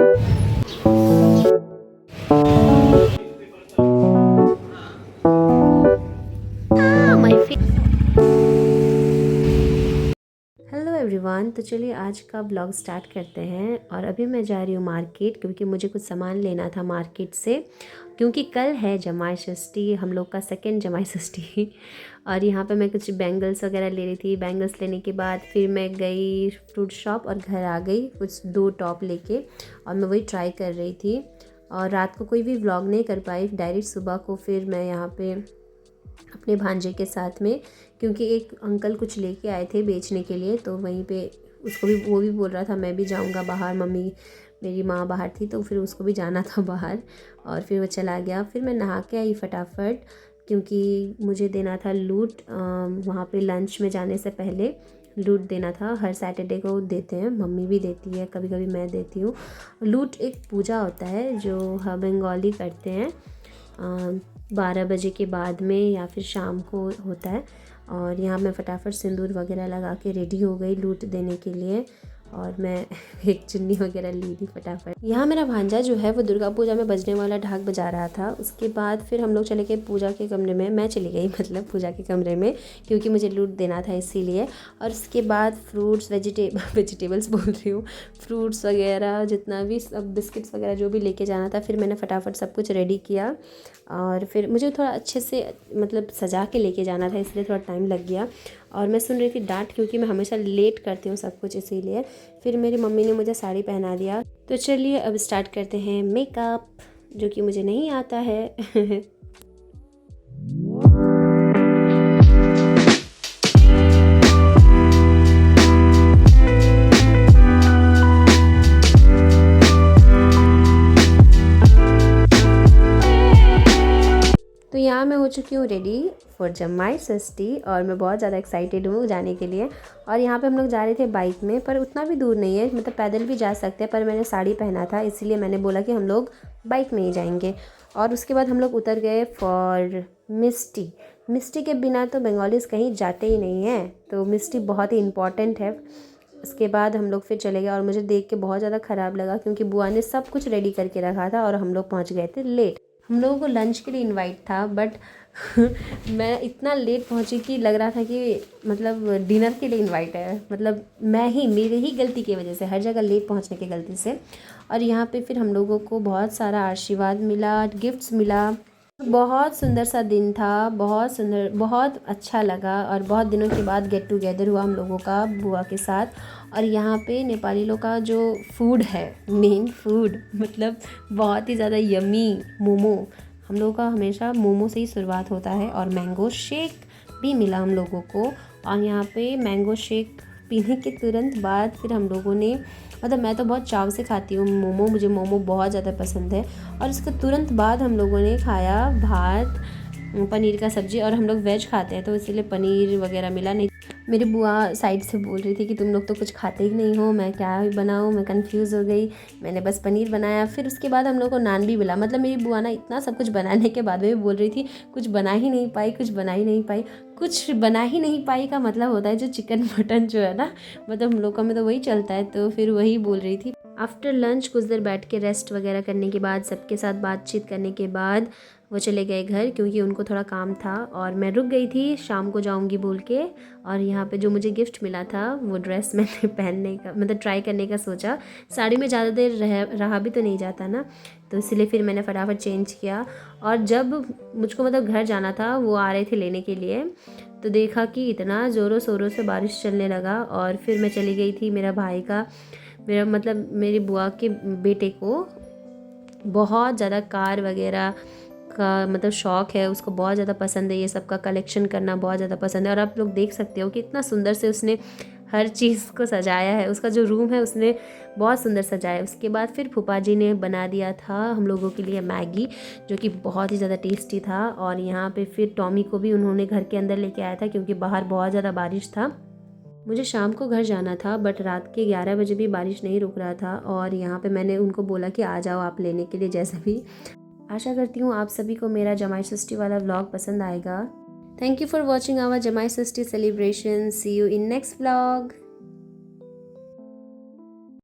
Hello everyone, तो चलिए आज का ब्लॉग स्टार्ट करते हैं। और अभी मैं जा रही हूँ मार्केट, क्योंकि मुझे कुछ सामान लेना था मार्केट से, क्योंकि कल है जमाई षष्ठी, हम लोग का सेकंड जमाई षष्ठी। और यहाँ पे मैं कुछ बैंगल्स वगैरह ले रही थी। बैंगल्स लेने के बाद फिर मैं गई फ्रूट शॉप और घर आ गई कुछ 2 टॉप लेके, और मैं वही ट्राई कर रही थी। और रात को कोई भी व्लॉग नहीं कर पाई, डायरेक्ट सुबह को फिर मैं यहाँ पे अपने भांजे के साथ में, क्योंकि एक अंकल कुछ लेके आए थे बेचने के लिए, तो वहीं पे उसको भी, वो भी बोल रहा था मैं भी जाऊंगा बाहर, मम्मी मेरी माँ बाहर थी तो फिर उसको भी जाना था बाहर। और फिर वो चला गया। फिर मैं नहा के आई फटाफट, क्योंकि मुझे देना था लूट। वहाँ पे लंच में जाने से पहले लूट देना था। हर सैटरडे को देते हैं, मम्मी भी देती है, कभी कभी मैं देती हूँ। लूट एक पूजा होता है जो बंगाली करते हैं, 12 बजे के बाद में या फिर शाम को होता है। और यहाँ मैं फटाफट सिंदूर वगैरह लगा के रेडी हो गई लूट देने के लिए। और मैं एक चुन्नी वगैरह ली थी फटाफट। यहाँ मेरा भांजा जो है वो दुर्गा पूजा में बजने वाला ढाक बजा रहा था। उसके बाद फिर हम लोग चले गए पूजा के कमरे में, मैं चली गई मतलब पूजा के कमरे में, क्योंकि मुझे लूट देना था इसीलिए। और उसके बाद फ्रूट्स वेजिटेबल्स बोल रही हूँ, फ्रूट्स वगैरह जितना भी सब बिस्किट्स वगैरह जो भी लेके जाना था, फिर मैंने फटाफट सब कुछ रेडी किया। और फिर मुझे थोड़ा अच्छे से मतलब सजा के लेके जाना था, इसलिए थोड़ा टाइम लग गया। और मैं सुन रही थी डांट, क्योंकि मैं हमेशा लेट करती हूँ सब कुछ, इसीलिए। फिर मेरी मम्मी ने मुझे साड़ी पहना दिया। तो चलिए अब स्टार्ट करते हैं मेकअप, जो कि मुझे नहीं आता है। तो यहाँ मैं हो चुकी हूँ रेडी फॉर जमाई षष्ठी, और मैं बहुत ज़्यादा एक्साइटेड हूँ जाने के लिए। और यहाँ पे हम लोग जा रहे थे बाइक में, पर उतना भी दूर नहीं है, मतलब पैदल भी जा सकते हैं, पर मैंने साड़ी पहना था इसीलिए मैंने बोला कि हम लोग बाइक में ही जाएंगे। और उसके बाद हम लोग उतर गए फॉर मिष्टी। मिष्टी के बिना तो बंगालीज कहीं जाते ही नहीं हैं, तो मिष्टी बहुत ही इम्पॉर्टेंट है। उसके बाद हम लोग फिर चले गए, और मुझे देख के बहुत ज़्यादा ख़राब लगा, क्योंकि बुआ ने सब कुछ रेडी करके रखा था और हम लोग पहुँच गए थे लेट। हम लोगों को लंच के लिए इनवाइट था, बट मैं इतना लेट पहुंची कि लग रहा था कि मतलब डिनर के लिए इनवाइट है। मतलब मैं ही, मेरी ही गलती की वजह से, हर जगह लेट पहुंचने की गलती से। और यहाँ पे फिर हम लोगों को बहुत सारा आशीर्वाद मिला, गिफ्ट्स मिला। बहुत सुंदर सा दिन था, बहुत सुंदर, बहुत अच्छा लगा। और बहुत दिनों के बाद गेट टुगेदर हुआ हम लोगों का बुआ के साथ। और यहाँ पे नेपाली लोग का जो फूड है, मेन फूड, मतलब बहुत ही ज़्यादा यमी मोमो। हम लोगों का हमेशा मोमो से ही शुरुआत होता है। और मैंगो शेक भी मिला हम लोगों को। और यहाँ पे मैंगो शेक पीने के तुरंत बाद फिर हम लोगों ने, मतलब मैं तो बहुत चाव से खाती हूँ मोमो, मुझे मोमो बहुत ज़्यादा पसंद है। और इसके तुरंत बाद हम लोगों ने खाया भात, पनीर का सब्ज़ी। और हम लोग वेज खाते हैं तो इसीलिए पनीर वगैरह मिला नहीं। मेरी बुआ साइड से बोल रही थी कि तुम लोग तो कुछ खाते ही नहीं हो, मैं क्या ही बनाऊँ, मैं कंफ्यूज हो गई। मैंने बस पनीर बनाया। फिर उसके बाद हम लोग को नान भी मिला। मतलब मेरी बुआ ना इतना सब कुछ बनाने के बाद में भी बोल रही थी कुछ बना ही नहीं पाई, कुछ बना ही नहीं पाई। कुछ बना ही नहीं पाई का मतलब होता है जो चिकन मटन जो है ना, मतलब हम लोग का में तो वही चलता है, तो फिर वही बोल रही थी। आफ्टर लंच कुछ देर बैठ के रेस्ट वगैरह करने के बाद, सबके साथ बातचीत करने के बाद वो चले गए घर, क्योंकि उनको थोड़ा काम था। और मैं रुक गई थी, शाम को जाऊंगी बोल के। और यहाँ पे जो मुझे गिफ्ट मिला था वो ड्रेस मैंने पहनने का, मतलब ट्राई करने का सोचा। साड़ी में ज़्यादा देर रहा भी तो नहीं जाता ना, तो इसलिए फिर मैंने फटाफट चेंज किया। और जब मुझको मतलब घर जाना था, वो आ रहे थे लेने के लिए, तो देखा कि इतना ज़ोरों शोरों से बारिश चलने लगा। और फिर मैं चली गई थी, मेरा भाई का, मेरा मतलब मेरी बुआ के बेटे को बहुत ज़्यादा कार वगैरह का मतलब शौक़ है, उसको बहुत ज़्यादा पसंद है, ये सब का कलेक्शन करना बहुत ज़्यादा पसंद है। और आप लोग देख सकते हो कि इतना सुंदर से उसने हर चीज़ को सजाया है। उसका जो रूम है उसने बहुत सुंदर सजाया है। उसके बाद फिर फूफा जी ने बना दिया था हम लोगों के लिए मैगी, जो कि बहुत ही ज़्यादा टेस्टी था। और यहाँ पे फिर टॉमी को भी उन्होंने घर के अंदर लेके आया था, क्योंकि बाहर बहुत ज़्यादा बारिश था। मुझे शाम को घर जाना था, बट रात के 11 बजे भी बारिश नहीं रुक रहा था। और यहाँ पे मैंने उनको बोला कि आ जाओ आप लेने के लिए जैसे भी। आशा करती हूँ आप सभी को मेरा जमाई षष्ठी वाला व्लॉग पसंद आएगा। Thank you for watching our Jamai Sashthi celebration. See you in next vlog.